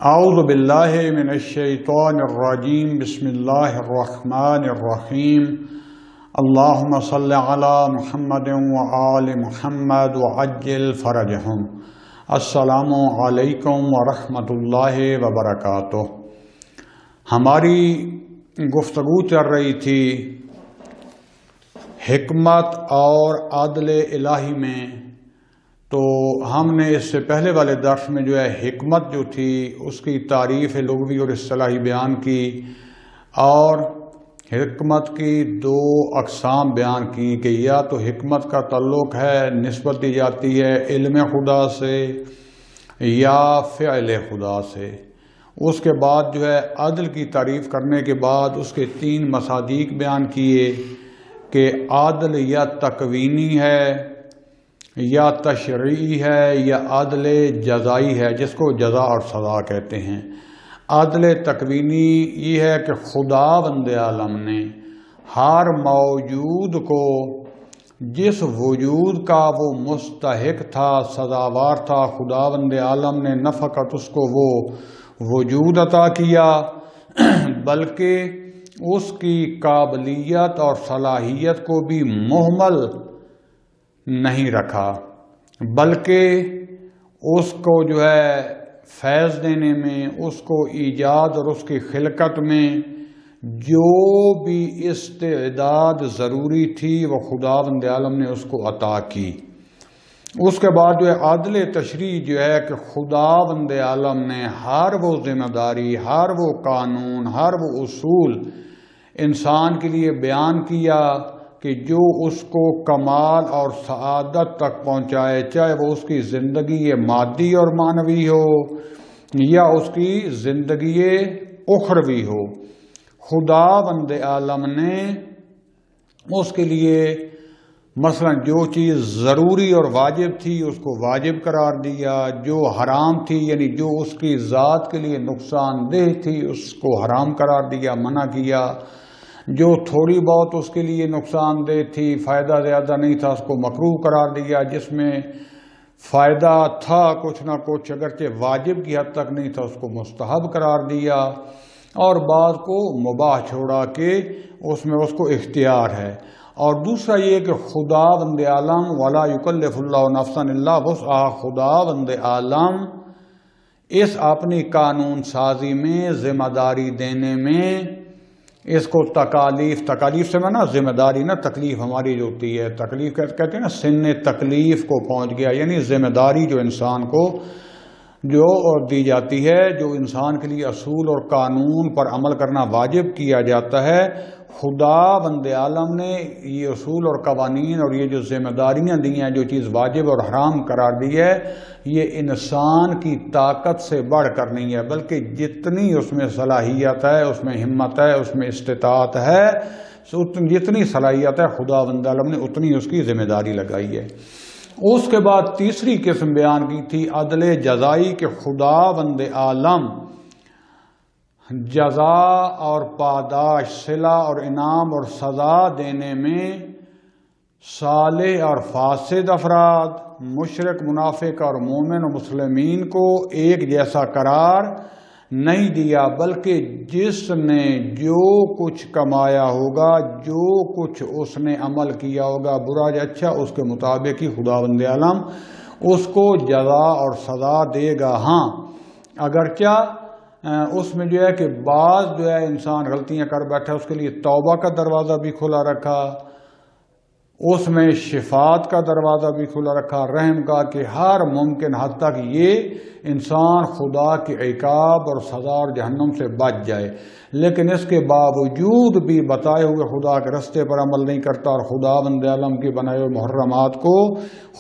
اعوذ باللہ من الشیطان الرجیم بسم اللہ الرحمن الرحیم اللہم صل علی محمد وآل محمد وعجل فرجہم۔ السلام علیکم ورحمۃ اللہ وبرکاتہ۔ ہماری گفتگو چل رہی تھی حکمت اور عدل الہی میں، تو ہم نے اس سے پہلے والے درس میں حکمت جو تھی اس کی تعریف لغوی اور اصطلاحی بیان کی، اور حکمت کی دو اقسام بیان کی کہ یا تو حکمت کا تعلق ہے، نسبت دی جاتی ہے علم خدا سے یا فعل خدا سے۔ اس کے بعد عدل کی تعریف کرنے کے بعد اس کے تین مصادیق بیان کیے کہ عدل یا تکوینی ہے یا تشریعی ہے یا عدل جزائی ہے، جس کو جزا اور سزا کہتے ہیں۔ عدل تکوینی یہ ہے کہ خداوند عالم نے ہر موجود کو جس وجود کا وہ مستحق تھا، سزاوار تھا، خداوند عالم نے نہ فقط اس کو وہ وجود عطا کیا بلکہ اس کی قابلیت اور صلاحیت کو بھی مہمل نہیں رکھا، بلکہ اس کو فیض دینے میں، اس کو ایجاد اور اس کی خلقت میں جو بھی استعداد ضروری تھی وہ خداوند عالم نے اس کو عطا کی۔ اس کے بعد عدل تشریع کہ خداوند عالم نے ہر وہ ذمہ داری، ہر وہ قانون، ہر وہ اصول انسان کے لیے بیان کیا کہ جو اس کو کمال اور سعادت تک پہنچائے، چاہے وہ اس کی زندگی مادی اور معنوی ہو یا اس کی زندگی اخروی ہو۔ خداوند عالم نے اس کے لیے مثلا جو چیز ضروری اور واجب تھی اس کو واجب قرار دیا، جو حرام تھی یعنی جو اس کی ذات کے لیے نقصان دہ تھی اس کو حرام قرار دیا، منع کیا، جو تھوڑی بہت اس کے لیے نقصان دہ تھی، فائدہ زیادہ نہیں تھا، اس کو مکروہ قرار دیا، جس میں فائدہ تھا کچھ نہ کچھ اگرچہ واجب کی حد تک نہیں تھا اس کو مستحب قرار دیا، اور بعض کو مباح چھوڑا کہ اس میں اس کو اختیار ہے۔ اور دوسرا یہ کہ خداوند عالم ولا یکلف اللہ نفسا الا وسعہا، خداوند عالم اس اپنی قانون سازی میں، ذمہ داری دینے میں، اس کو تکالیف سے میں ذمہ داری تکلیف ہماری جو ہوتی ہے، تکلیف کہتے ہیں سن تکلیف کو پہنچ گیا، یعنی ذمہ داری جو انسان کو جو دی جاتی ہے، جو انسان کے لیے اصول اور قانون پر عمل کرنا واجب کیا جاتا ہے، خداوند عالم نے یہ اصول اور قوانین اور یہ جو ذمہ داریاں دی ہیں، جو چیز واجب اور حرام قرار دی ہے، یہ انسان کی طاقت سے بڑھ کر نہیں ہے، بلکہ جتنی اس میں صلاحیت ہے، اس میں ہمت ہے، اس میں استطاعت ہے، جتنی صلاحیت ہے خداوند عالم نے اتنی اس کی ذمہ داری لگائی ہے۔ اس کے بعد تیسری قسم بیان کی تھی عدل جزائی کہ خداوند عالم جزا اور پاداش، صلہ اور انعام اور سزا دینے میں صالح اور فاسد افراد، مشرک، منافق اور مومن و مسلمین کو ایک جیسا قرار نہیں دیا، بلکہ جس نے جو کچھ کمایا ہوگا، جو کچھ اس نے عمل کیا ہوگا، برا یا اچھا، اس کے مطابق ہی خداوند عالم اس کو جزا اور سزا دے گا۔ ہاں اگرچہ اس میں کہ بعض انسان غلطیاں کر بیٹھا، اس کے لیے توبہ کا دروازہ بھی کھلا رکھا، اس میں شفاعت کا دروازہ بھی کھلا رکھا، رحم کا، کہ ہر ممکن حد تک یہ انسان خدا کے عقاب اور سزا اور جہنم سے بچ جائے، لیکن اس کے باوجود بھی بتائے ہوئے خدا کے رستے پر عمل نہیں کرتا اور خداوند عالم کی بنائے ہوئے محرمات کو،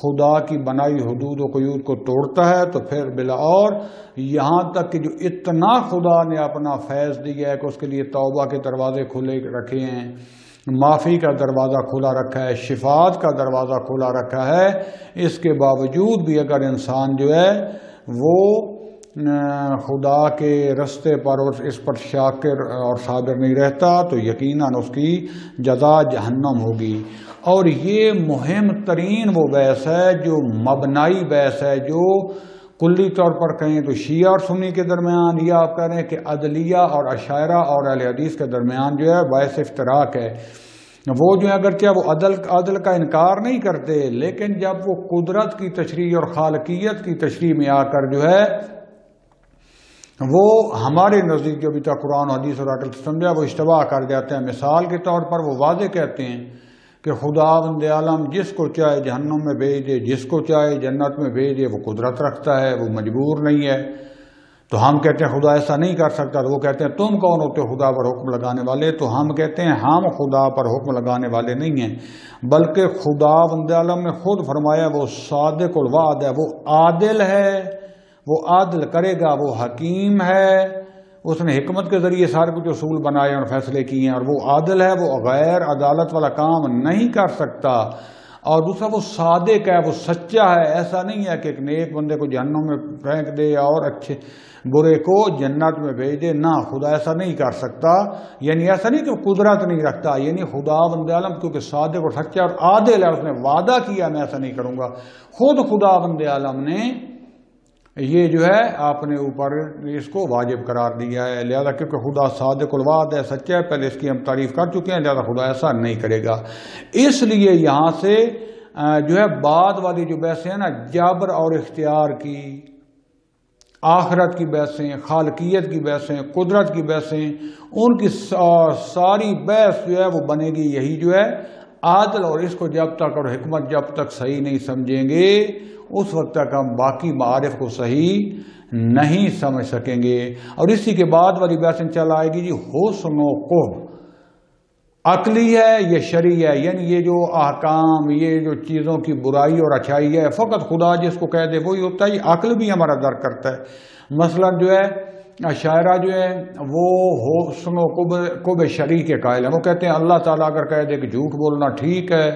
خدا کی بنائی حدود و قیود کو توڑتا ہے، تو پھر بلاور یہاں تک کہ جو اتنا خدا نے اپنا فیض دیا ہے کہ اس کے لیے توبہ کے دروازے کھلے رکھے ہیں، معافی کا دروازہ کھلا رکھا ہے، شفاعت کا دروازہ کھلا رکھا ہے، اس کے باوجود بھی اگر انسان وہ خدا کے رستے پر اور اس پر شاکر اور صابر نہیں رہتا تو یقیناً اس کی جزا جہنم ہوگی۔ اور یہ مہم ترین وہ بحث ہے جو مبنائی بحث ہے، جو کلی طور پر کہیں تو شیعہ اور سنی کے درمیان، یا آپ کہہ رہے ہیں کہ عدلیہ اور عشائرہ اور اہل حدیث کے درمیان جو ہے باعث افتراق ہے۔ وہ جو ہے اگرچہ وہ عدل کا انکار نہیں کرتے، لیکن جب وہ قدرت کی تشریح اور خالقیت کی تشریح میں آ کر جو ہے وہ ہمارے نزدیک جو ابھی تک قرآن و حدیث اور عقل سے سمجھا وہ اشتباہ کر جاتے ہیں۔ مثال کے طور پر وہ واضح کہتے ہیں کہ خداوند عالم جس کو چاہے جہنم میں بھیج دے، جس کو چاہے جنت میں بھیج دے، وہ قدرت رکھتا ہے، وہ مجبور نہیں ہے۔ تو ہم کہتے ہیں خدا ایسا نہیں کر سکتا، تو وہ کہتے ہیں تم کون ہوتے ہو خدا پر حکم لگانے والے؟ تو ہم کہتے ہیں ہم خدا پر حکم لگانے والے نہیں ہیں، بلکہ خداوند عالم نے خود فرمایا وہ صادق الوعد ہے، وہ عادل ہے، وہ عادل کرے گا، وہ حکیم ہے، اس نے حکمت کے ذریعے سارے کچھ اصول بنائے اور فیصلے کیے ہیں، اور وہ عادل ہے، وہ غیر عدالت والا کام نہیں کر سکتا۔ اور دوسرا وہ صادق ہے، وہ سچا ہے، ایسا نہیں ہے کہ ایک نیک بندے کو جہنم میں پھینک دے اور اچھے برے کو جنت میں بھیج دے، نہ، خدا ایسا نہیں کر سکتا۔ یعنی ایسا نہیں کہ وہ قدرت نہیں رکھتا، یعنی خداوند عالم کیونکہ صادق اور سچا اور عادل ہے، اس نے وعدہ کیا میں ایسا نہیں کروں گا، خود خداوند عالم نے یہ جو ہے اپنے اوپر اس کو واجب قرار دیا ہے۔ لہذا کیونکہ خدا صادق الوعد ہے، سچا ہے، پہلے اس کی ہم تعریف کر چکے ہیں، لہذا خدا ایسا نہیں کرے گا۔ اس لیے یہاں سے جو ہے بعد والی جو بحثیں ہیں نا، جبر اور اختیار کی، آخرت کی بحثیں، خالقیت کی بحثیں، قدرت کی بحثیں، ان کی ساری بحث جو ہے وہ بنے گی یہی جو ہے عادل، اور اس کو جب تک اور حکمت جب تک صحیح نہیں سمجھیں گے اس وقت تک ہم باقی معارف کو صحیح نہیں سمجھ سکیں گے۔ اور اسی کے بعد والی بحثیں چل آئے گی جی حسن و قبح عقلی ہے یا شرعی ہے، یعنی یہ جو احکام، یہ جو چیزوں کی برائی اور اچھائی ہے فقط خدا جس کو کہہ دے وہی ہوتا ہے، یہ عقل بھی ہمارا درک کرتا ہے۔ مثلا جو ہے عشائرہ جو ہے وہ حسن و قبح شرعی کے قائل ہیں، وہ کہتے ہیں اللہ تعالیٰ اگر کہہ دے کہ جھوٹ بولنا ٹھیک ہے،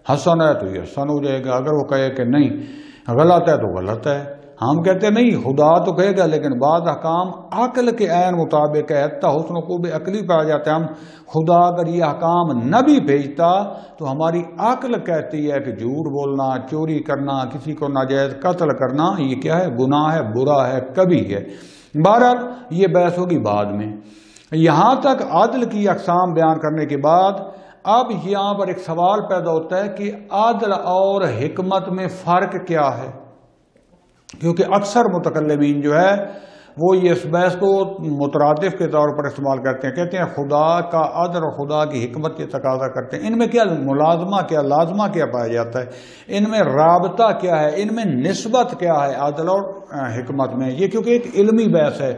حسن ہے تو یہ حسن ہو جائے گا، اگر وہ کہے کہ نہیں غلط ہے تو غلط ہے۔ ہم کہتے ہیں نہیں، خدا تو کہے گا لیکن بعض احکام عقل کے عین مطابق ہے، حتی حسن و قبح عقلی پایا جاتا ہے۔ ہم خدا اگر یہ احکام نہ بھی بھیجتا تو ہماری عقل کہتی ہے کہ جھوٹ بولنا، چوری کرنا، کسی کو ناجائز قتل کرنا یہ کیا ہے؟ گناہ ہے، برا ہے، کبھی ہے۔ بہرحال یہ بحث ہوگی بعد میں۔ یہاں تک عدل کی اقسام بیان کرنے کے بعد اب یہاں پر ایک سوال پیدا ہوتا ہے کہ عدل اور حکمت میں فرق کیا ہے؟ کیونکہ اکثر متکلمین جو ہے وہ یہ اس بحث کو مترادف کے طور پر استعمال کرتے ہیں، کہتے ہیں خدا کا عدل اور خدا کی حکمت یہ تقاضا کرتے ہیں۔ ان میں کیا ملازمہ، کیا لازمہ کیا پایا جاتا ہے؟ ان میں رابطہ کیا ہے؟ ان میں نسبت کیا ہے عدل اور حکمت میں؟ یہ کیونکہ ایک علمی بحث ہے،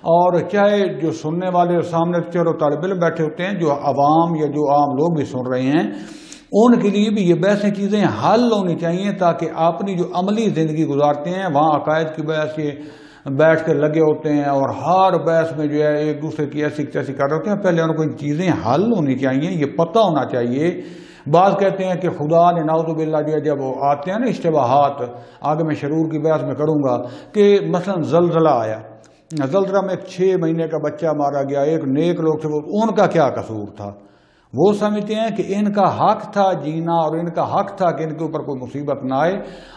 اور چاہے جو سننے والے سامنے چلو طالب علم بیٹھے ہوتے ہیں، جو عوام یا جو عام لوگ بھی سن رہے ہیں، ان کے لیے بھی یہ بحثیں چیزیں حل ہونی چاہیے تاکہ اپنی جو عملی زندگی گزارتے ہیں وہاں عقائد کی بحث یہ بیٹھ کے لگے ہوتے ہیں اور ہر بحث میں جو ہے ایک دوسرے کی ایسی تیسی کر رہے ہوتے ہیں، پہلے ان کو ان چیزیں حل ہونی چاہیے، یہ پتہ ہونا چاہیے۔ بعض کہتے ہیں کہ خدا نے نعوذ باللہ جو ہے جب آتے ہیں نا اشتباہات، آگے میں شرور کی بحث میں کروں گا، کہ مثلا زلزلہ آیا، زلزلہ میں 6 مہینے کا بچہ مارا گیا، ایک نیک لوگ تھے، ان کا کیا قصور تھا؟ وہ سمجھتے ہیں کہ ان کا حق تھا جینا، اور ان کا حق تھا کہ ان کے اوپر کوئی مصیبت نہ آئے۔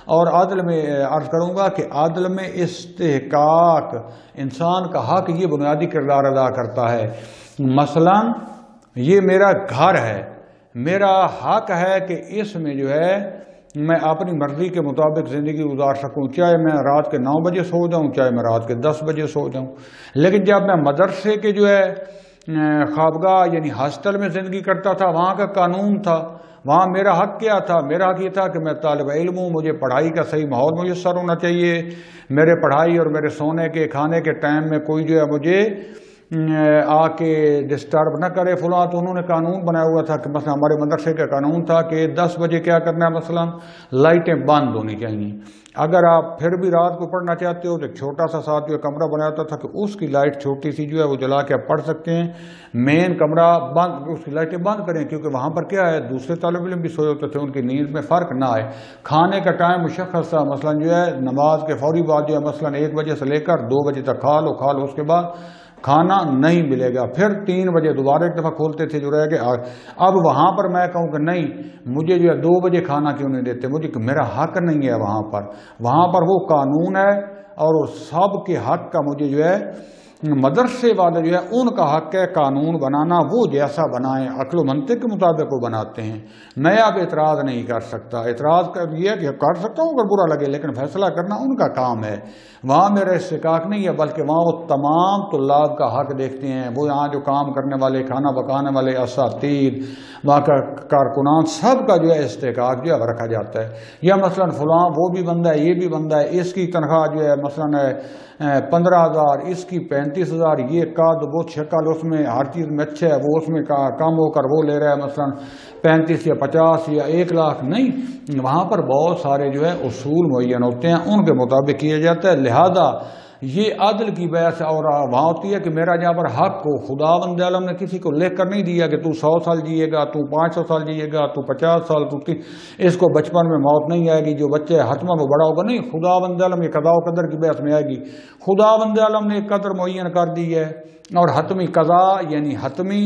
اور عدل میں عرض کروں گا کہ عدل میں استحقاق، انسان کا حق یہ بنیادی کردار ادا کرتا ہے۔ مثلا یہ میرا گھر ہے، میرا حق ہے کہ اس میں جو ہے میں اپنی مرضی کے مطابق زندگی گزار سکوں، چاہے میں رات کے 9 بجے سو جاؤں، چاہے میں رات کے 10 بجے سو جاؤں۔ لیکن جب میں مدرسے کے جو ہے خوابگاہ یعنی ہاسٹل میں زندگی کرتا تھا، وہاں کا قانون تھا، وہاں میرا حق کیا تھا؟ میرا حق یہ تھا کہ میں طالب علم ہوں، مجھے پڑھائی کا صحیح ماحول میسر ہونا چاہیے، میرے پڑھائی اور میرے سونے کے کھانے کے ٹائم میں کوئی جو ہے مجھے آ کے ڈسٹرب نہ کرے فلاں۔ تو انہوں نے قانون بنایا ہوا تھا کہ مثلا ہمارے مدرسے کا قانون تھا کہ 10 بجے کیا کرنا ہے، مثلا لائٹیں بند ہونی چاہیے۔ اگر آپ پھر بھی رات کو پڑھنا چاہتے ہو تو ایک چھوٹا سا ساتھ جو کمرہ بنایا ہوتا تھا کہ اس کی لائٹ چھوٹی سی جو ہے وہ جلا کے آپ پڑھ سکتے ہیں، مین کمرہ بند، اس کی لائٹیں بند کریں، کیونکہ وہاں پر کیا ہے دوسرے طالب علم بھی سوئے ہوتے تھے، ان کی نیند میں فرق نہ آئے۔ کھانے کا ٹائم مشخص تھا، مثلا جو ہے نماز کے فوری بعد جو ہے مثلا 1 بجے سے لے کر 2 بجے تک کھا لو، اس کے بعد کھانا نہیں ملے گا، پھر 3 بجے دوبارہ ایک دفعہ کھولتے تھے جو رہ گئے۔ اب وہاں پر میں کہوں کہ نہیں مجھے جو ہے 2 بجے کھانا کیوں نہیں دیتے، مجھے میرا حق نہیں ہے وہاں پر وہ قانون ہے اور سب کے حق کا مجھے جو ہے مدرسے والے جو ہے ان کا حق ہے قانون بنانا، وہ جیسا بنائیں، عقل و منطق کے مطابق وہ بناتے ہیں۔ میں اب اعتراض نہیں کر سکتا، اعتراض کر یہ کہ کر سکتا ہوں اگر برا لگے، لیکن فیصلہ کرنا ان کا کام ہے۔ وہاں میرا استحقاق نہیں ہے، بلکہ وہاں وہ تمام طلاب کا حق دیکھتے ہیں، وہ یہاں جو کام کرنے والے، کھانا پکانے والے اساتید، وہاں کا کارکنان، سب کا جو ہے استحقاق جو ہے رکھا جاتا ہے۔ یا مثلا فلاں وہ بھی بندہ ہے، یہ بھی بندہ ہے، اس کی تنخواہ جو ہے مثلا 15,000، اس کی 35,000، یہ قد وہ شکل اس میں ہر چیز میں اچھا ہے، وہ اس میں کم ہو کر وہ لے رہا ہے مثلا 35 یا 50 یا 1 لاکھ، نہیں، وہاں پر بہت سارے جو ہے اصول معین ہوتے ہیں، ان کے مطابق کیا جاتا ہے۔ لہذا یہ عدل کی بحث اور وہاں ہوتی ہے کہ میرا جہاں پر حق کو خدا بند عالم نے کسی کو لکھ کر نہیں دیا کہ تو 100 سال جیے گا، تو 500 سال جیے گا، تو 50 سال، تو اس کو بچپن میں موت نہیں آئے گی، جو بچے حتمہ میں بڑا ہوگا، نہیں، خدا بند عالم یہ قضاء و قدر کی بحث میں آئے گی۔ خدا بند عالم نے ایک قدر معین کر دی ہے، اور حتمی قضاء یعنی حتمی،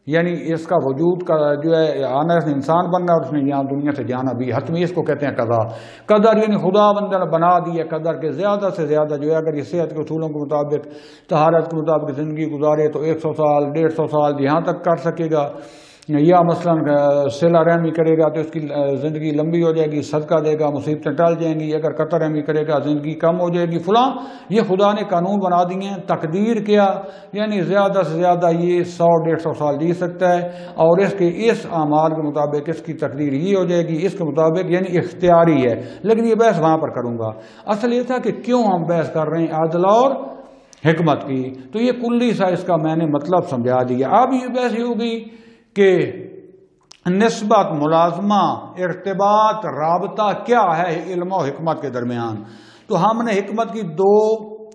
یعنی اس کا وجود کا جو ہے آنا، اس نے انسان بننا اور اس نے یہاں دنیا سے جانا بھی، حتمی اس کو کہتے ہیں قضاء۔ قدر یعنی خدا بندہ نے بنا دی ہے قدر کے زیادہ سے زیادہ جو ہے اگر یہ صحت کے اصولوں کے مطابق، طہارت کے مطابق زندگی گزارے تو 100 سال 150 سال یہاں تک کر سکے گا، یا مثلا صلہ رحمی کرے گا تو اس کی زندگی لمبی ہو جائے گی، صدقہ دے گا مصیبتیں ٹل جائیں گی، اگر قطع رحمی کرے گا زندگی کم ہو جائے گی، فلاں۔ یہ خدا نے قانون بنا دیے ہیں۔ تقدیر کیا یعنی زیادہ سے زیادہ یہ 100-150 سال جی سکتا ہے، اور اس کے اس اعمال کے مطابق اس کی تقدیر یہ ہو جائے گی، اس کے مطابق یعنی اختیاری ہے۔ لیکن یہ بحث وہاں پر کروں گا۔ اصل یہ تھا کہ کیوں ہم بحث کر رہے ہیں عدل اور حکمت کی، تو یہ کلی سا اس کا میں نے مطلب سمجھا دیا۔ اب یہ بحث یہ ہوگی کہ نسبت، ملازمہ، ارتباط، رابطہ کیا ہے علم و حکمت کے درمیان۔ تو ہم نے حکمت کی 2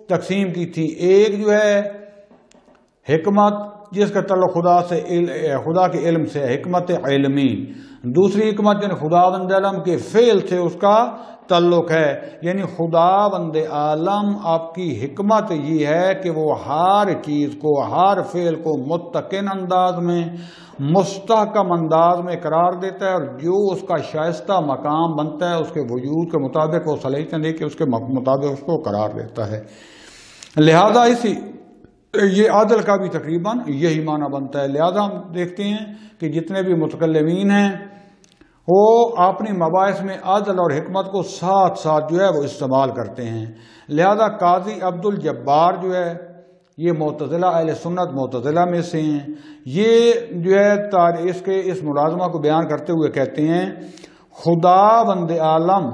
تقسیم کی تھی، ایک جو ہے حکمت جس کا تعلق خدا کے علم سے، حکمت علمی، دوسری حکمت یعنی خدا بند عالم کے فعل سے اس کا تعلق ہے، یعنی خدا بند عالم آپ کی حکمت یہ ہے کہ وہ ہر چیز کو، ہر فعل کو متقن انداز میں، مستحکم انداز میں قرار دیتا ہے، اور جو اس کا شائستہ مقام بنتا ہے اس کے وجود کے مطابق وہ صلاحیتیں دے کے اس کے مطابق اس کو قرار دیتا ہے۔ لہذا یہ عدل کا بھی تقریباً یہی معنی بنتا ہے۔ لہذا ہم دیکھتے ہیں کہ جتنے بھی متکلمین ہیں وہ اپنی مباحث میں عدل اور حکمت کو ساتھ ساتھ جو ہے وہ استعمال کرتے ہیں۔ لہذا قاضی عبد الجبار جو ہے یہ معتزلہ، اہل سنت معتزلہ میں سے ہیں، یہ جو ہے اس ملازمہ کو بیان کرتے ہوئے کہتے ہیں خدا بند عالم،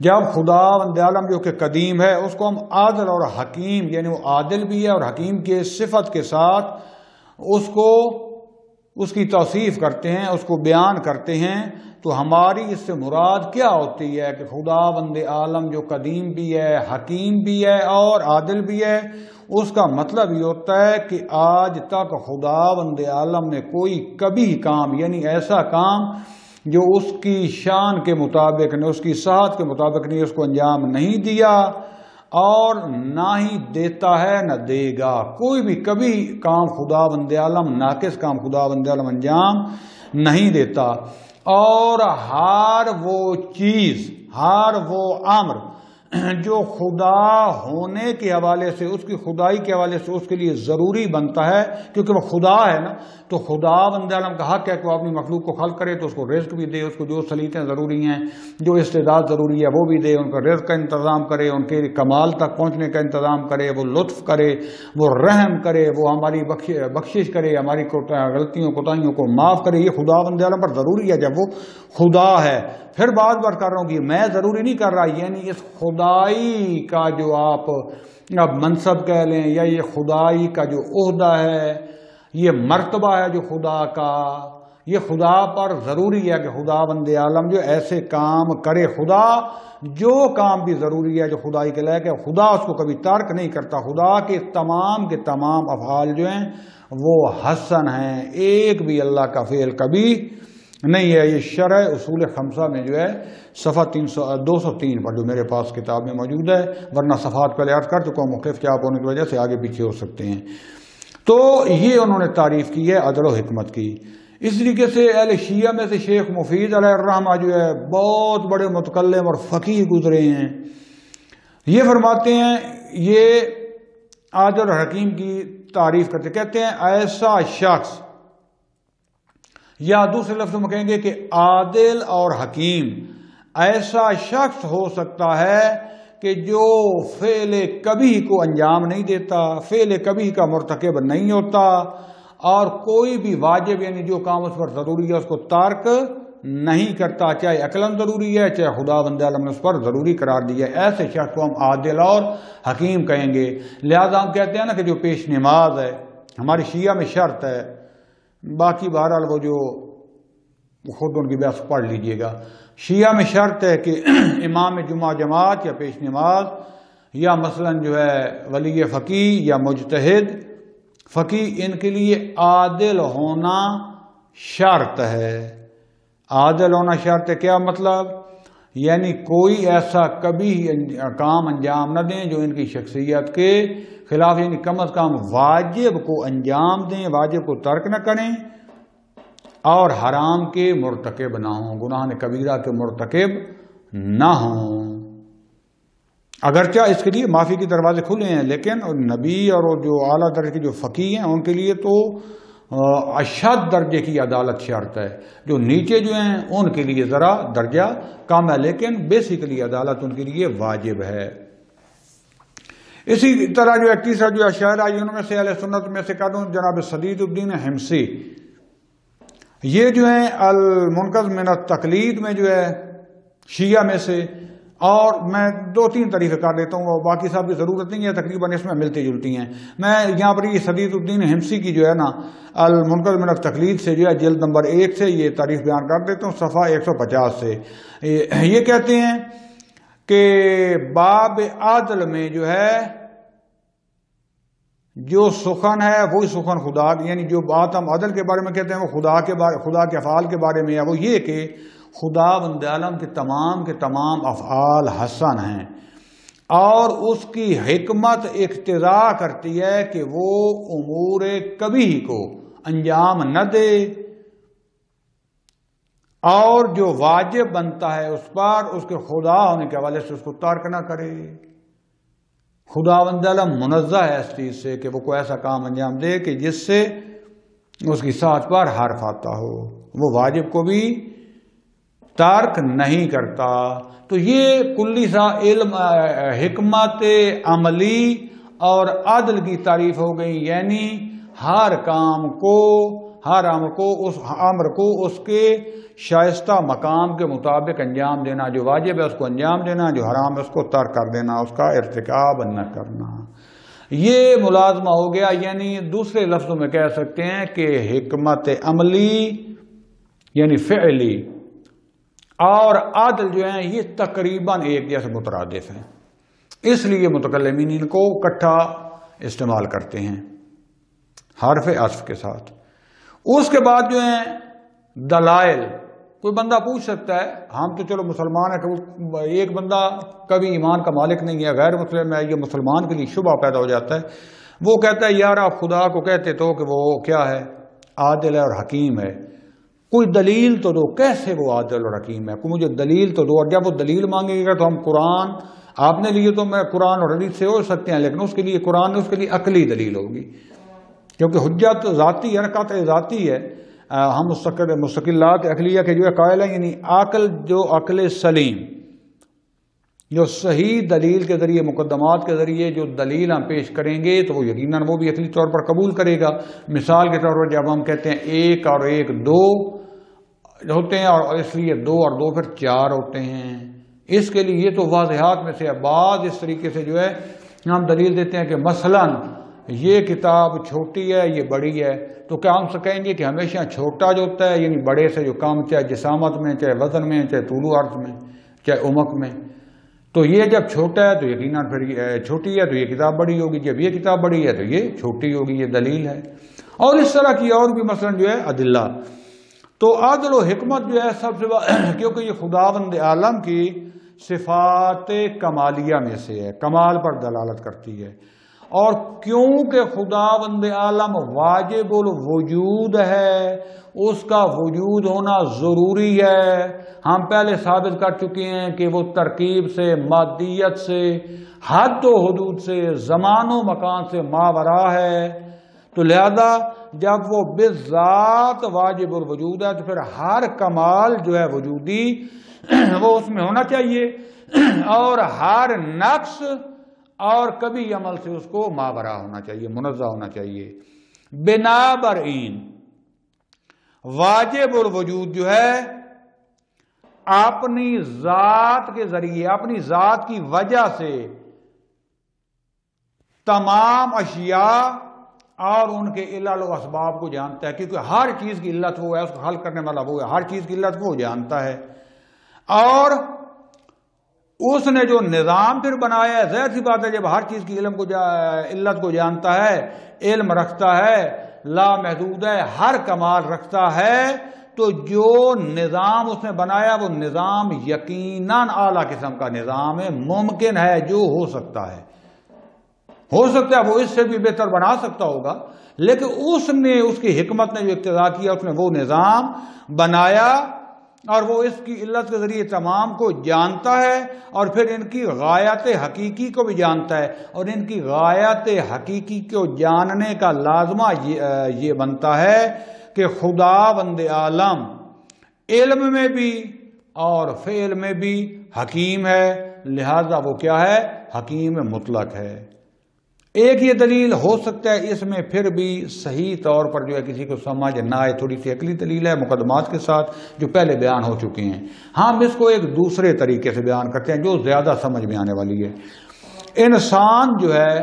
جب خدا بند عالم جو کہ قدیم ہے اس کو ہم عادل اور حکیم، یعنی وہ عادل بھی ہے اور حکیم کے صفت کے ساتھ اس کی توصیف کرتے ہیں، اس کو بیان کرتے ہیں، تو ہماری اس سے مراد کیا ہوتی ہے کہ خدا بند عالم جو قدیم بھی ہے، حکیم بھی ہے اور عادل بھی ہے، اس کا مطلب یہ ہوتا ہے کہ آج تک خدا بند عالم نے کوئی کبھی کام، یعنی ایسا کام جو اس کی شان کے مطابق نہیں، اس کی صحت کے مطابق نہیں، اس کو انجام نہیں دیا اور نہ ہی دیتا ہے نہ دے گا۔ کوئی بھی کبھی کام خدا بند عالم، ناقص کام خدا بند عالم انجام نہیں دیتا، اور ہر وہ چیز، ہر وہ امر جو خدا ہونے کے حوالے سے، اس کی خدائی کے حوالے سے اس کے لیے ضروری بنتا ہے، کیونکہ وہ خدا ہے نا، تو خدا بند عالم کا حق ہے کہ وہ اپنی مخلوق کو خلق کرے تو اس کو رزق بھی دے، اس کو جو صلاحیتیں ضروری ہیں، جو استعداد ضروری ہے وہ بھی دے، ان کا رزق کا انتظام کرے، ان کے کمال تک پہنچنے کا انتظام کرے، وہ لطف کرے، وہ رحم کرے، وہ ہماری بخشش کرے، ہماری غلطیوں کوتاہیوں کو معاف کرے۔ یہ خدا بند عالم پر ضروری ہے جب وہ خدا ہے۔ پھر بات کر رہا ہوں کہ میں ضروری نہیں کر رہا، یعنی اس خدائی کا جو آپ اب منصب کہہ لیں، یا یہ خدائی کا جو عہدہ ہے، یہ مرتبہ ہے جو خدا کا، یہ خدا پر ضروری ہے کہ خدا بند عالم جو ایسے کام کرے۔ خدا جو کام بھی ضروری ہے جو خدائی کے لائق ہے، خدا اس کو کبھی ترک نہیں کرتا۔ خدا کے تمام افعال جو ہیں وہ حسن ہیں، ایک بھی اللہ کا فعل کبھی نہیں ہے۔ یہ شرح اصول خمسہ میں جو ہے صفحہ 203 پر جو میرے پاس کتاب میں موجود ہے، ورنہ صفحات پہلے عرض کر چکا ہوں، مختلف چاپ ہونے کی وجہ سے آگے پیچھے ہو سکتے ہیں۔ تو یہ انہوں نے تعریف کی ہے عدل و حکمت کی۔ اس طریقے سے اہل شیعہ میں سے شیخ مفید علیہ الرحمہ جو ہے بہت بڑے متکلم اور فقیہ گزرے ہیں، یہ فرماتے ہیں، یہ عادل اور حکیم کی تعریف کرتے، کہتے ہیں ایسا شخص، یا دوسرے لفظوں میں کہیں گے کہ عادل اور حکیم ایسا شخص ہو سکتا ہے کہ جو فعل کبھی کو انجام نہیں دیتا، فعل کبھی کا مرتکب نہیں ہوتا، اور کوئی بھی واجب یعنی جو کام اس پر ضروری ہے اس کو ترک نہیں کرتا، چاہے عقلاً ضروری ہے چاہے خدا بند عالم نے اس پر ضروری قرار دیا ہے، ایسے شخص کو ہم عادل اور حکیم کہیں گے۔ لہذا ہم کہتے ہیں نا کہ جو پیش نماز ہے ہماری شیعہ میں شرط ہے، باقی بہرحال وہ جو خود ان کی بحث پڑھ لیجئے گا، شیعہ میں شرط ہے کہ امام جمعہ جماعت یا پیش نماز یا مثلاً جو ہے ولی فقیہ یا مجتہد فقیہ، ان کے لیے عادل ہونا شرط ہے۔ عادل ہونا شرط ہے، کیا مطلب؟ یعنی کوئی ایسا کبھی کام انجام نہ دیں جو ان کی شخصیت کے خلاف، یعنی کم از کم واجب کو انجام دیں، واجب کو ترک نہ کریں، اور حرام کے مرتکب نہ ہوں، گناہ کبیرہ کے مرتکب نہ ہوں۔ اگرچہ اس کے لیے معافی کے دروازے کھلے ہیں، لیکن نبی اور جو اعلیٰ درجے کے جو فقیہ ہیں ان کے لیے تو اشد درجے کی عدالت شرط ہے، جو نیچے جو ہیں ان کے لیے ذرا درجہ کم ہے، لیکن بیسیکلی عدالت ان کے لیے واجب ہے۔ اسی طرح جو تیسرا جو شاعر آئی ان میں سے اہل سنت میں سے کہہ دوں جناب سدید الدین حمصی، یہ جو ہیں المنقذ من التقلید میں جو ہے شیعہ میں سے، اور میں دو تین طریقے کر دیتا ہوں، اور باقی صاحب کی ضرورت نہیں ہے، تقریباً اس میں ملتی جلتی ہیں۔ میں یہاں پر یہ سدید الدین حمصی کی جو ہے نا المنقذ من التقلید سے جو ہے جلد نمبر 1 سے یہ تعریف بیان کر دیتا ہوں، صفحہ 150 سے۔ یہ کہتے ہیں کہ باب عدل میں جو ہے جو سخن ہے وہی سخن خدا، یعنی جو بات ہم عدل کے بارے میں کہتے ہیں وہ خدا کے افعال کے بارے میں ہے، وہ یہ کہ خدا بند عالم کے تمام افعال حسن ہیں، اور اس کی حکمت اقتضا کرتی ہے کہ وہ امور کبھی کو انجام نہ دے، اور جو واجب بنتا ہے اس پر اس کے خدا ہونے کے حوالے سے اس کو ترک نہ کرے۔ خدا بند عالم منزہ ہے اس چیز سے کہ وہ کوئی ایسا کام انجام دے کہ جس سے اس کی ساتھ پر حرف آتا ہو، وہ واجب کو بھی ترک نہیں کرتا۔ تو یہ کلی سا علم حکمت عملی اور عدل کی تعریف ہو گئی، یعنی ہر امر کو اس کے شائستہ مقام کے مطابق انجام دینا، جو واجب ہے اس کو انجام دینا، جو حرام ہے اس کو ترک کر دینا، اس کا ارتکاب نہ کرنا، یہ ملازمہ ہو گیا۔ یعنی دوسرے لفظوں میں کہہ سکتے ہیں کہ حکمت عملی یعنی فعلی اور عدل جو ہیں یہ تقریباً ایک جیسے مترادف ہیں، اس لیے متکلمین ان کو اکٹھا استعمال کرتے ہیں حرف عطف کے ساتھ۔ اس کے بعد جو ہیں دلائل، کوئی بندہ پوچھ سکتا ہے، ہم تو چلو مسلمان ہیں، ایک بندہ کبھی ایمان کا مالک نہیں ہے، غیر مسلم ہے، یہ مسلمان کے لیے شبہ پیدا ہو جاتا ہے، وہ کہتا ہے یار آپ خدا کو کہتے تو کہ وہ کیا ہے، عادل ہے اور حکیم ہے، کوئی دلیل تو دو، کیسے وہ عادل اور حکیم ہے، کوئی مجھے دلیل تو دو۔ اور جب وہ دلیل مانگے گا تو ہم قرآن آپ نے لیے تو میں قرآن اور حدیث سے ہو سکتے ہیں، لیکن اس کے لیے قرآن اس کے لیے عقلی دلیل ہوگی، کیونکہ حجت ذاتی ہے، قطع ذاتی ہے۔ ہم مستقلات عقلیہ کے جو ہے قائل ہیں، یعنی عقل جو عقل سلیم جو صحیح دلیل کے ذریعے مقدمات کے ذریعے جو دلیل ہم پیش کریں گے تو وہ یقیناً وہ بھی عقلی طور پر قبول کرے گا۔ مثال کے طور پر جب ہم کہتے ہیں 1 اور 1 2 ہوتے ہیں، اور اس لیے 2 اور 2 پھر 4 ہوتے ہیں، اس کے لیے یہ تو واضحات میں سے بعض اس طریقے سے جو ہے ہم دلیل دیتے ہیں کہ مثلاً یہ کتاب چھوٹی ہے یہ بڑی ہے، تو کیا ہم سے کہیں گے کہ ہمیشہ چھوٹا جو ہوتا ہے یعنی بڑے سے جو کام، چاہے جسامت میں، چاہے وزن میں، چاہے طول و عرض میں، چاہے عمق میں، تو یہ جب چھوٹا ہے تو یقیناً پھر چھوٹی ہے تو یہ کتاب بڑی ہوگی، جب یہ کتاب بڑی ہے تو یہ چھوٹی ہوگی، یہ دلیل ہے۔ اور اس طرح کی اور بھی مثلا جو ہے ادلہ۔ تو عدل و حکمت جو ہے سب سے کیونکہ یہ خداوند عالم کی صفات کمالیہ میں سے ہے، کمال پر دلالت کرتی ہے، اور کیونکہ خداوند عالم واجب الوجود ہے، اس کا وجود ہونا ضروری ہے۔ ہم پہلے ثابت کر چکے ہیں کہ وہ ترکیب سے، مادیت سے، حد و حدود سے، زمان و مکان سے ماورا ہے، تو لہذا جب وہ بالذات واجب الوجود ہے تو پھر ہر کمال جو ہے وجودی وہ اس میں ہونا چاہیے، اور ہر نقص اور کبھی عمل سے اس کو ماورا ہونا چاہیے، منزہ ہونا چاہیے۔ بنابراین واجب الوجود جو ہے اپنی ذات کے ذریعے، اپنی ذات کی وجہ سے تمام اشیاء اور ان کے علل و اسباب کو جانتا ہے، کیونکہ ہر چیز کی علت وہ ہے، اس کو حل کرنے والا وہ ہے، ہر چیز کی علت وہ جانتا ہے۔ اور اس نے جو نظام پھر بنایا ہے، ظاہر سی بات ہے جب ہر چیز کی علت کو جانتا ہے، علم رکھتا ہے، لا محدود ہے، ہر کمال رکھتا ہے، تو جو نظام اس نے بنایا وہ نظام یقیناً اعلیٰ قسم کا نظام ہے، ممکن ہے جو ہو سکتا ہے وہ اس سے بھی بہتر بنا سکتا ہوگا، لیکن اس کی حکمت نے جو اقتضا کیا، اس نے وہ نظام بنایا اور وہ اس کی علت کے ذریعے تمام کو جانتا ہے، اور پھر ان کی غایت حقیقی کو بھی جانتا ہے، اور ان کی غایت حقیقی کو جاننے کا لازمہ یہ بنتا ہے کہ خداوند عالم علم میں بھی اور فعل میں بھی حکیم ہے، لہذا وہ کیا ہے؟ حکیم مطلق ہے۔ ایک یہ دلیل ہو سکتا ہے اس میں پھر بھی صحیح طور پر جو ہے کسی کو سمجھ نہ آئے، تھوڑی سی عقلی دلیل ہے مقدمات کے ساتھ جو پہلے بیان ہو چکے ہیں، ہم اس کو ایک دوسرے طریقے سے بیان کرتے ہیں جو زیادہ سمجھ میں آنے والی ہے۔ انسان جو ہے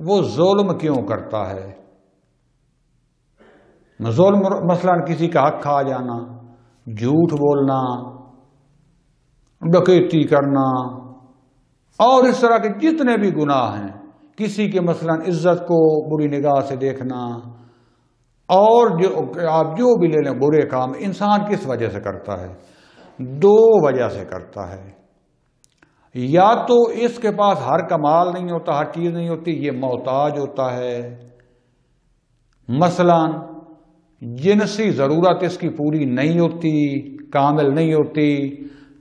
وہ ظلم کیوں کرتا ہے؟ ظلم مثلا کسی کا حق کھا جانا، جھوٹ بولنا، ڈکیتی کرنا، اور اس طرح کے جتنے بھی گناہ ہیں، کسی کے مثلا عزت کو بری نگاہ سے دیکھنا، اور آپ جو بھی لے لیں برے کام، انسان کس وجہ سے کرتا ہے؟ دو وجہ سے کرتا ہے۔ یا تو اس کے پاس ہر کمال نہیں ہوتا، ہر چیز نہیں ہوتی، یہ محتاج ہوتا ہے، مثلا جنسی ضرورت اس کی پوری نہیں ہوتی، کامل نہیں ہوتی،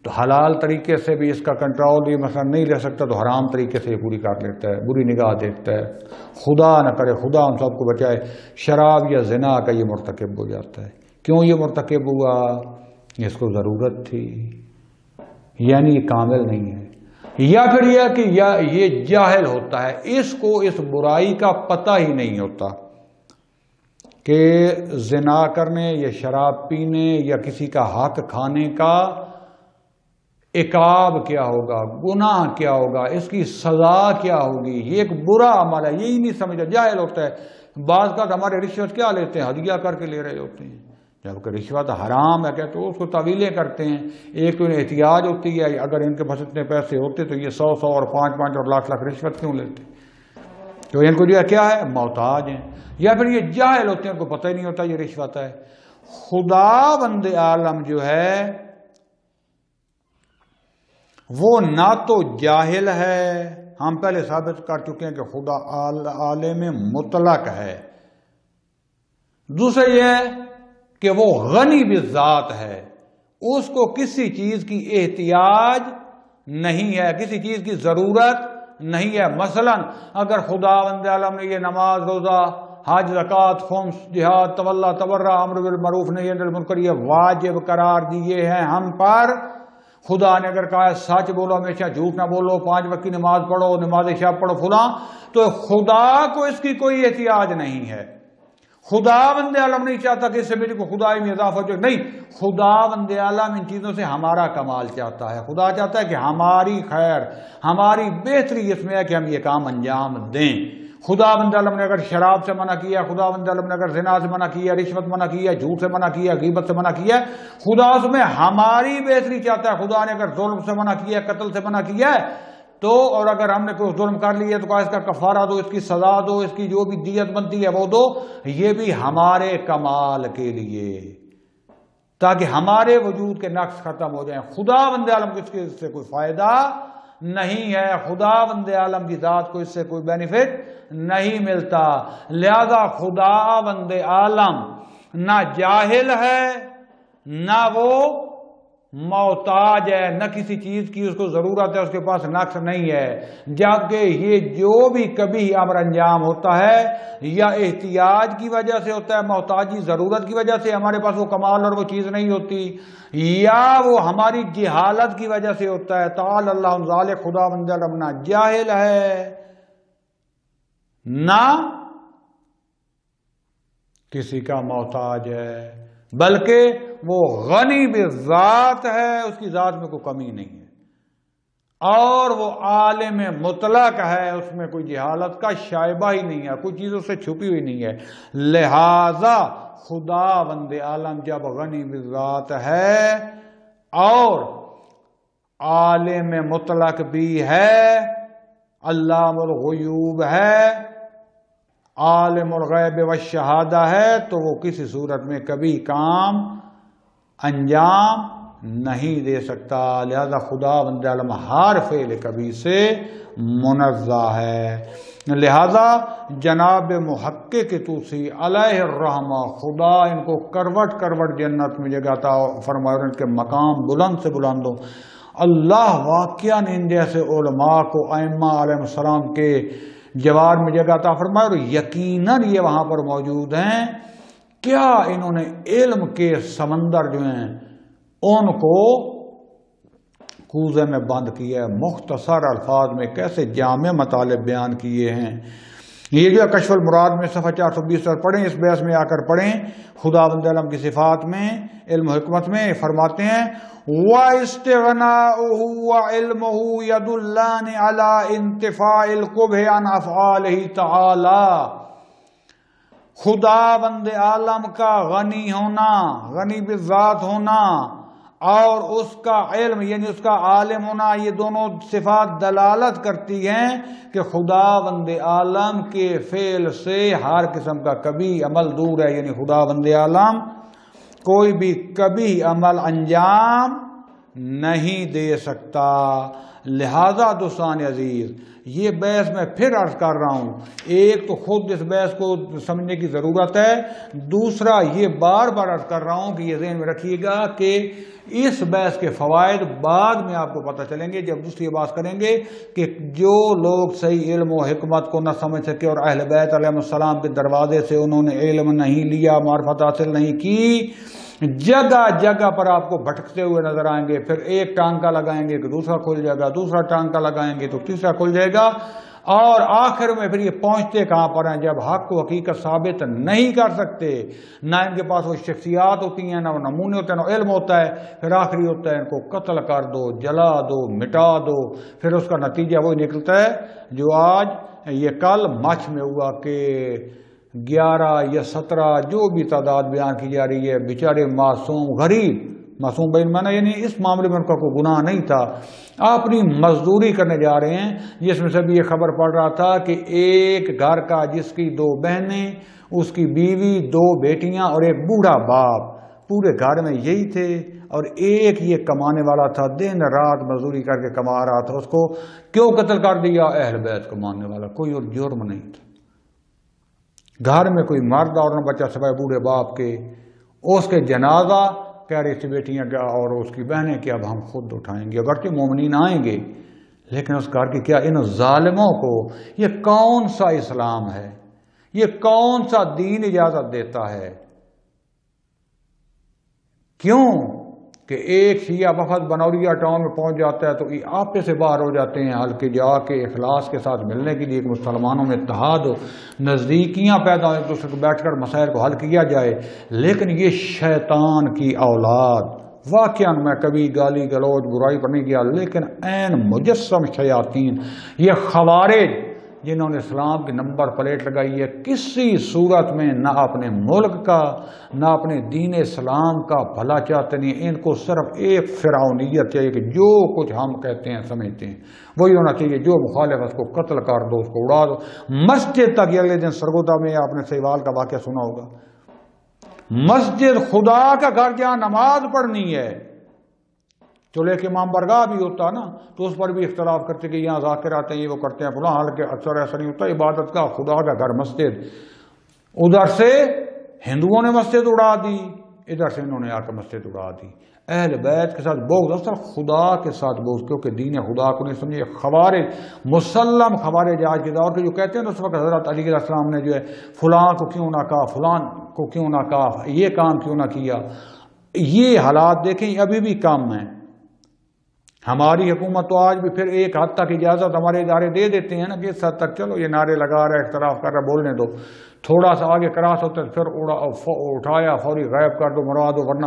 تو حلال طریقے سے بھی اس کا کنٹرول بھی مثلا نہیں لے سکتا، تو حرام طریقے سے یہ پوری کر لیتا ہے، بری نگاہ دیکھتا ہے، خدا نہ کرے، خدا ہم سب کو بچائے، شراب یا زنا کا یہ مرتکب ہو جاتا ہے۔ کیوں یہ مرتکب ہوا؟ اس کو ضرورت تھی، یعنی یہ کامل نہیں ہے۔ یا پھر یہ کہ یہ جاہل ہوتا ہے، اس کو اس برائی کا پتہ ہی نہیں ہوتا کہ زنا کرنے یا شراب پینے یا کسی کا حق کھانے کا عقاب کیا ہوگا، گناہ کیا ہوگا، اس کی سزا کیا ہوگی، یہ ایک برا عمل ہے، یہی نہیں سمجھا، جاہل ہوتا ہے۔ بعض کا ہمارے رشوت کیا لیتے ہیں؟ ہدیہ کر کے لے رہے ہوتے ہیں، جبکہ رشوت حرام ہے، تو اس کو طویلیں کرتے ہیں۔ ایک تو انہیں احتیاج ہوتی ہے، اگر ان کے پاس اتنے پیسے ہوتے تو یہ 100 اور 5 اور لاکھ رشوت کیوں لیتے؟ تو ان کو جو ہے کیا ہے؟ محتاج ہیں، یا پھر یہ جاہل ہوتے ہیں، ان کو پتہ ہی نہیں ہوتا یہ رشوت ہے۔ خداوند عالم جو ہے وہ نہ تو جاہل ہے، ہم پہلے ثابت کر چکے ہیں کہ خدا عالم مطلق ہے، دوسرا یہ ہے کہ وہ غنی بالذات ہے، اس کو کسی چیز کی احتیاج نہیں ہے، کسی چیز کی ضرورت نہیں ہے۔ مثلا اگر خداوند عالم نے یہ نماز، روزہ، حج، زکوٰۃ، خمس، جہاد، تولا، تبرع، امر بالمعروف، نہی عن المنکر یہ واجب قرار دیے ہیں ہم پر، خدا نے اگر کہا ہے سچ بولو، ہمیشہ جھوٹ نہ بولو، 5 وقت کی نماز پڑھو، نماز شب پڑھو فلاں، تو خدا کو اس کی کوئی احتیاج نہیں ہے۔ خداوند عالم نہیں چاہتا کہ اس سے میرے کو خدائی میں اضافہ ہو جائے، نہیں، خداوند عالم ان چیزوں سے ہمارا کمال چاہتا ہے۔ خدا چاہتا ہے کہ ہماری خیر، ہماری بہتری اس میں ہے کہ ہم یہ کام انجام دیں۔ خداوند عالم نے اگر شراب سے منع کیا، خداوند عالم نے اگر زنا سے منع کیا، رشوت منع کیا، جھوٹ سے منع کیا، غیبت سے منع کیا، خدا اس میں ہماری بہتری چاہتا ہے۔ خدا نے اگر ظلم سے منع کیا، قتل سے منع کیا ہے تو، اور اگر ہم نے کوئی ظلم کر لیا تو کہا اس کا کفارہ دو، اس کی سزا دو، اس کی جو بھی دیت بنتی ہے وہ دو، یہ بھی ہمارے کمال کے لیے، تاکہ ہمارے وجود کے نقص ختم ہو جائیں۔ خداوند عالم کو اس سے کوئی فائدہ نہیں ہے، خداوند عالم کی ذات کو اس سے کوئی بینیفٹ نہیں ملتا۔ لہذا خداوند عالم نہ جاہل ہے، نہ وہ محتاج ہے، نہ کسی چیز کی اس کو ضرورت ہے، اس کے پاس نقص نہیں ہے۔ جبکہ یہ جو بھی کبھی امر انجام ہوتا ہے یا احتیاج کی وجہ سے ہوتا ہے، محتاجی ضرورت کی وجہ سے ہمارے پاس وہ کمال اور وہ چیز نہیں ہوتی، یا وہ ہماری جہالت کی وجہ سے ہوتا ہے۔ تعالی اللہ عن ذالک، خداوند عالم نہ جاہل ہے نہ کسی کا محتاج ہے، بلکہ وہ غنی بذات ہے، اس کی ذات میں کوئی کمی نہیں ہے، اور وہ عالم مطلق ہے، اس میں کوئی جہالت کا شائبہ ہی نہیں ہے، کوئی چیز اس سے چھپی ہوئی نہیں ہے۔ لہذا خداوند عالم جب غنی بذات ہے اور عالم مطلق بھی ہے، علام الغیوب ہے، عالم الغیب والشہادہ ہے، تو وہ کسی صورت میں کبھی کام انجام نہیں دے سکتا۔ لہذا خداوند عالم ہر فعل کبھی سے منزہ ہے۔ لہذا جناب محقق طوسی علیہ الرحمہ، خدا ان کو کروٹ کروٹ جنت میں جگہ عطا فرمائے اور ان کے مقام بلند سے بلند ہو۔ اللہ واقعاً ان جیسے علماء کو ائمہ علیہ السلام کے جوار میں جگہ عطا فرمائے، اور یقیناً یہ وہاں پر موجود ہیں۔ کیا انہوں نے علم کے سمندر جو ہیں ان کو کوزے میں بند کیا ہے، مختصر الفاظ میں کیسے جامع مطالب بیان کیے ہیں۔ یہ جو ہے کشف المراد میں صفحہ 420 پر پڑھیں، اس بحث میں آ کر پڑھیں، خداوند عالم کی صفات میں علم و حکمت میں فرماتے ہیں وَاسْتِغْنَاؤُهُ وَعِلْمُهُ يَدُلَّانِ عَلَىٰ انتفاع القبح عن افعالہ تعالی۔ خداوند عالم کا غنی ہونا، غنی بذات ہونا، اور اس کا علم یعنی اس کا عالم ہونا، یہ دونوں صفات دلالت کرتی ہیں کہ خداوند عالم کے فعل سے ہر قسم کا کبھی عمل دور ہے، یعنی خداوند عالم کوئی بھی کبھی عمل انجام نہیں دے سکتا۔ لہذا دوستان عزیز، یہ بحث میں پھر عرض کر رہا ہوں، ایک تو خود اس بحث کو سمجھنے کی ضرورت ہے، دوسرا یہ بار بار عرض کر رہا ہوں کہ یہ ذہن میں رکھیے گا کہ اس بحث کے فوائد بعد میں آپ کو پتہ چلیں گے جب دوسری بات کریں گے کہ جو لوگ صحیح علم و حکمت کو نہ سمجھ سکے اور اہل بیت علیہ السلام کے دروازے سے انہوں نے علم نہیں لیا، معرفت حاصل نہیں کی، جگہ جگہ پر آپ کو بھٹکتے ہوئے نظر آئیں گے۔ پھر ایک ٹانکا لگائیں گے کہ دوسرا کھل جائے گا، دوسرا ٹانکا لگائیں گے تو تیسرا کھل جائے گا، اور آخر میں پھر یہ پہنچتے کہاں پر ہیں؟ جب حق و حقیقت ثابت نہیں کر سکتے، نہ ان کے پاس وہ شخصیات ہوتی ہیں، نہ وہ نمونے ہوتے ہیں، نہ علم ہوتا ہے، پھر آخری ہوتا ہے ان کو قتل کر دو، جلا دو، مٹا دو۔ پھر اس کا نتیجہ وہی نکلتا ہے جو آج یہ کل مچھ میں ہوا کہ 11 یا 17 جو بھی تعداد بیان کی جا رہی ہے، بیچارے معصوم غریب، معصوم بین مانا یعنی اس معاملے میں ان کا کوئی گناہ نہیں تھا، اپنی مزدوری کرنے جا رہے ہیں، جس میں سے بھی یہ خبر پڑ رہا تھا کہ ایک گھر کا جس کی 2 بہنیں، اس کی بیوی، 2 بیٹیاں اور ایک بوڑھا باپ، پورے گھر میں یہی تھے، اور ایک یہ کمانے والا تھا، دن رات مزدوری کر کے کما رہا تھا، اس کو کیوں قتل کر دیا؟ اہل بیت کو ماننے والا، کوئی اور جرم نہیں تھا۔ گھر میں کوئی مرد اور نہ بچہ سوائے بوڑھے باپ کے، اس کے جنازہ کہہ رہی تھی بیٹیاں کیا اور اس کی بہنیں کہ اب ہم خود اٹھائیں گے، اگرچہ مومنین آئیں گے، لیکن اس گھر کی کیا ان ظالموں کو یہ کون سا اسلام ہے؟ یہ کون سا دین اجازت دیتا ہے؟ کیوں کہ ایک شیعہ وفد بنوریا ٹاؤن میں پہنچ جاتا ہے تو یہ آپے سے باہر ہو جاتے ہیں، ہلکے جا کے اخلاص کے ساتھ ملنے کے لیے کہ مسلمانوں میں اتحاد ہو، نزدیکیاں پیدا ہو، ایک دوسرے کو بیٹھ کر مسائل کو حل کیا جائے۔ لیکن یہ شیطان کی اولاد، واقعا میں کبھی گالی گلوچ برائی پر نہیں کیا، لیکن عین مجسم شیاطین، یہ خوارج جنہوں نے اسلام کی نمبر پلیٹ لگائی ہے، کسی صورت میں نہ اپنے ملک کا نہ اپنے دین اسلام کا بھلا چاہتے نہیں، ان کو صرف ایک فرعونیت چاہیے کہ جو کچھ ہم کہتے ہیں سمجھتے ہیں وہی ہونا چاہیے، جو مخالف اس کو قتل کر دو، اس کو اڑا دو۔ مسجد تک اگلے دن سرگودا میں آپ نے سیوال کا واقعہ سنا ہوگا، مسجد خدا کا گھر جہاں نماز پڑھنی ہے، چلو ایک امام برگاہ بھی ہوتا نا تو اس پر بھی اختلاف کرتے کہ یہاں ذاکر آتے ہیں، یہ وہ کرتے ہیں فلاں، حالانکہ اکثر ایسا نہیں ہوتا، عبادت کا خدا کا گھر مسجد، ادھر سے ہندوؤں نے مسجد اڑا دی، ادھر سے انہوں نے آ کے مسجد اڑا دی۔ اہل بیت کے ساتھ بغض، اصل خدا کے ساتھ بغض، کیونکہ دین خدا کو نہیں سمجھے۔ خوارج، مسلم خوارج آج کے دور کے جو کہتے ہیں اس وقت حضرت علی علیہ السلام نے جو ہے فلاں کو کیوں نہ کہا، فلاں کو کیوں نہ کہا، یہ کام کیوں نہ کیا، یہ حالات دیکھیں ابھی بھی کم ہیں۔ ہماری حکومت تو آج بھی پھر ایک حد تک اجازت ہمارے ادارے دے دیتے ہیں نا کہ اس حد تک چلو یہ نعرے لگا رہا ہے، اختلاف کر رہا ہے، بولنے دو، تھوڑا سا آگے کراس ہوتا ہے پھر اٹھایا فوری غائب کر دو، مروا دو، ورنہ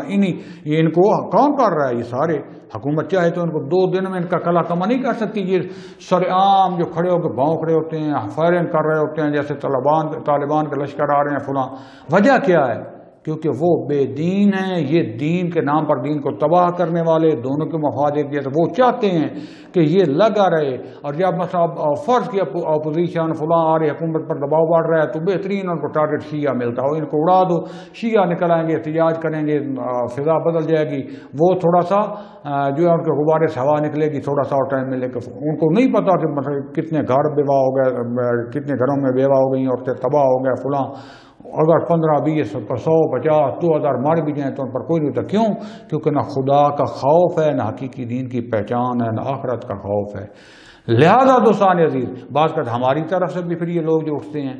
یہ ان کو کون کر رہا ہے؟ یہ سارے حکومت چاہے تو ان کو 2 دن میں ان کا کلا کما نہیں کر سکتی۔ یہ سر عام جو کھڑے ہو کے بھونک رہے ہوتے ہیں، فائرنگ کر رہے ہوتے ہیں جیسے طالبان کے لشکر آ رہے ہیں فلاں، وجہ کیا ہے؟ کیونکہ وہ بے دین ہیں، یہ دین کے نام پر دین کو تباہ کرنے والے، دونوں کے مفاد ایک جیسے، وہ چاہتے ہیں کہ یہ لگا رہے۔ اور جب مثلا فرض کی اپوزیشن فلاں آ رہے، حکومت پر دباؤ بڑھ رہا ہے، تو بہترین ان کو ٹارگٹ شیعہ ملتا ہو، ان کو اڑا دو، شیعہ نکل آئیں گے، احتجاج کریں گے، فضا بدل جائے گی، وہ تھوڑا سا جو ہے ان کے غبارے سے ہوا نکلے گی، تھوڑا سا اور ٹائم ملے گا۔ ان کو نہیں پتا کہ مثلا کتنے گھر بیوہ ہو گئے، کتنے گھروں میں بیوہ ہو گئی، عورتیں تباہ ہو گئے فلاں، اگر 15 20 100 50 2000 مر بھی جائیں تو ان پر کوئی نہیں ہوتا۔ کیوں؟ کیونکہ نہ خدا کا خوف ہے، نہ حقیقی دین کی پہچان ہے، نہ آخرت کا خوف ہے۔ لہذا دوستان عزیز، بعض کا ہماری طرف سے بھی پھر یہ لوگ جو اٹھتے ہیں،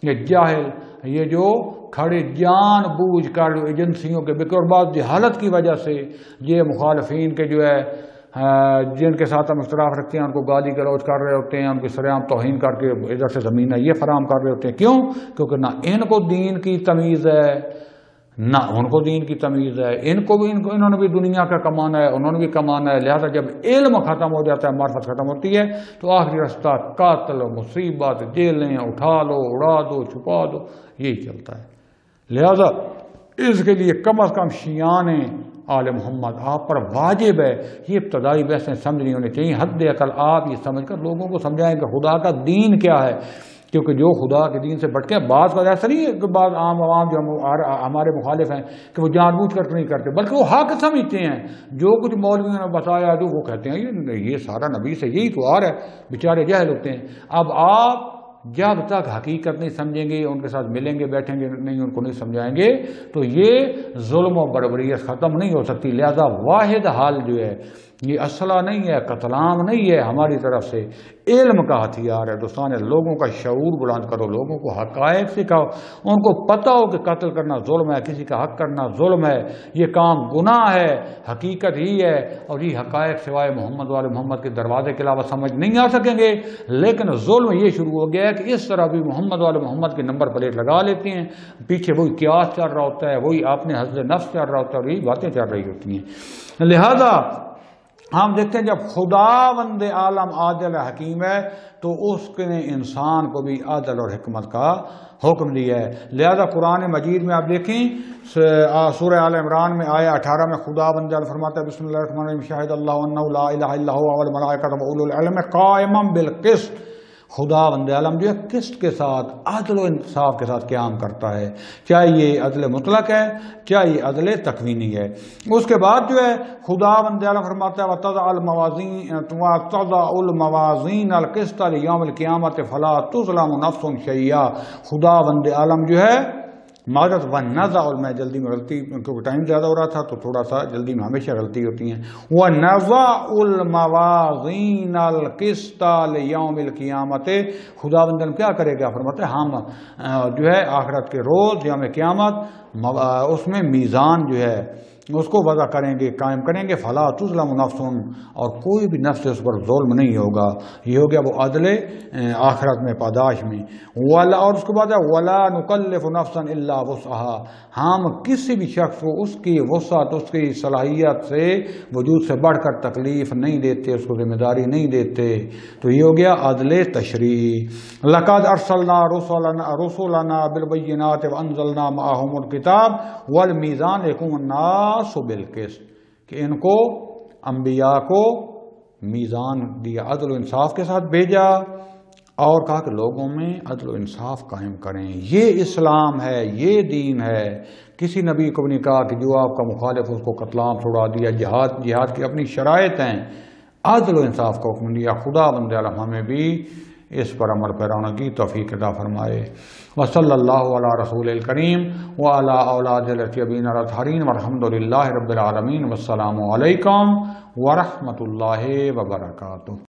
یہ جاہل، یہ جو کھڑے جان بوجھ کر ایجنسیوں کے بکر، اور بعض جہالت کی وجہ سے یہ مخالفین کے جو ہے جن کے ساتھ ہم اختلاف رکھتے ہیں ان کو گالی گلوچ کر رہے ہوتے ہیں، ان کی سرعام توہین کر کے ادھر سے زمین یہ فراہم کر رہے ہوتے ہیں۔ کیوں؟ کیونکہ نہ ان کو دین کی تمیز ہے، نہ ان کو دین کی تمیز ہے، انہوں نے بھی دنیا کا کمانا ہے، انہوں نے بھی کمانا ہے۔ لہذا جب علم ختم ہو جاتا ہے، معرفت ختم ہوتی ہے، تو آخری رستہ قاتل، مصیبت، جیلیں، اٹھا لو، اڑا دو، چھپا دو، یہی چلتا ہے۔ لہذا اس کے لیے کم از کم شیعان آل محمد آپ پر واجب ہے یہ ابتدائی بحثیں سمجھنی ہونی چاہیے۔ حد عقل آپ یہ سمجھ کر لوگوں کو سمجھائیں کہ خدا کا دین کیا ہے، کیونکہ جو خدا کے دین سے بھٹکے، بعض کا ایسا نہیں ہے کہ بعض عام عوام جو ہمارے مخالف ہیں کہ وہ جان بوجھ کر نہیں کرتے، بلکہ وہ حق سمجھتے ہیں۔ جو کچھ مولویوں نے بتایا جو وہ کہتے ہیں یہ سارا نبی سے یہی تو آ رہا ہے، بیچارے جاہل ہوتے ہیں۔ اب آپ جب تک حقیقت نہیں سمجھیں گے، ان کے ساتھ ملیں گے، بیٹھیں گے نہیں، ان کو نہیں سمجھائیں گے، تو یہ ظلم و بربریت ختم نہیں ہو سکتی۔ لہذا واحد حال جو ہے یہ اسلحہ نہیں ہے، قتل عام نہیں ہے، ہماری طرف سے علم کا ہتھیار ہے۔ دوستان، لوگوں کا شعور بلند کرو، لوگوں کو حقائق سکھاؤ، ان کو پتہ ہو کہ قتل کرنا ظلم ہے، کسی کا حق کرنا ظلم ہے، یہ کام گناہ ہے، حقیقت ہی ہے، اور یہ حقائق سوائے محمد والے محمد کے دروازے کے علاوہ سمجھ نہیں آ سکیں گے۔ لیکن ظلم یہ شروع ہو گیا ہے کہ اس طرح بھی محمد والے محمد کے نمبر پلیٹ لگا لیتے ہیں، پیچھے وہی قیاس چل رہا ہوتا ہے، وہی اپنے حضر نفس چل رہا ہوتا ہے، اور یہی باتیں چل رہی ہوتی ہیں۔ لہذا ہم دیکھتے ہیں جب خداوند عالم عادل حکیم ہے تو اس نے انسان کو بھی عدل اور حکمت کا حکم دیا ہے۔ لہذا قرآن مجید میں آپ دیکھیں سورہ آل عمران میں آیہ 18 میں خداوند جل فرماتا ہے، بسم اللہ الرحمن الرحیم، شاہد اللہ انہ لا الہ الا هو والملائکۃ واولو العلم قائما بالقسط۔ خداوند عالم جو ہے قسط کے ساتھ، عدل و انصاف کے ساتھ قیام کرتا ہے، چاہے یہ عدل مطلق ہے چاہے یہ عدل تکوینی ہے۔ اس کے بعد جو ہے خداوند عالم فرماتا ہے وَتَضَعُ الْمَوَازِينَ الْقِسْطَ لِيَوْمِ الْقِيَامَةِ فَلَا تُظْلَمُ نَفْسٌ شَيْئًا۔ خداوند عالم جو ہے معذرت وَنَّزَعُ، میں جلدی میں غلطی کیونکہ ٹائم زیادہ ہو رہا تھا تو تھوڑا سا جلدی میں ہمیشہ غلطی ہوتی ہیں۔ وَنَّزَعُ الْمَوَازِينَ الْقِسْطَ لِيَوْمِ الْقِيَامَةِ، خداوند کیا کرے گا؟ فرماتے ہیں ہم جو ہے آخرت کے روز یوم قیامت اس میں میزان جو ہے اس کو وضع کریں گے، قائم کریں گے، فلا تظلم نفس، اور کوئی بھی نفس اس پر ظلم نہیں ہوگا۔ یہ ہو گیا وہ عدل آخرت میں، پاداش میں۔ اور اس کے بعد ہے ولا نکلف نفسا الا وسعها، ہم کسی بھی شخص کو اس کی وسعت، اس کی صلاحیت سے وجود سے بڑھ کر تکلیف نہیں دیتے، اس کو ذمہ داری نہیں دیتے۔ تو یہ ہو گیا عدل تشریع۔ لقد ارسلنا رسلنا بالبینات وانزلنا معهم الکتاب والمیزان لیقوم الناس بالقسط، کہ ان کو انبیاء کو میزان دیا، عدل و انصاف کے ساتھ بھیجا، اور کہا کہ لوگوں میں عدل و انصاف قائم کریں، یہ اسلام ہے، یہ دین ہے۔ کسی نبی کو بھی نہیں کہا کہ جو آپ کا مخالف اس کو قتل عام چھڑا دیا، جہاد کی اپنی شرائط ہیں، عدل و انصاف کا حکم دیا۔ خدا بند عالم ہمیں بھی اس پر عمل پیرانا کی توفیق عطا فرمائے۔ وصلی اللہ علی رسول الکریم وعلی اولاد الطیبین الطاہرین والحمد للہ رب العالمین۔ والسلام علیکم ورحمۃ اللہ وبرکاتہ۔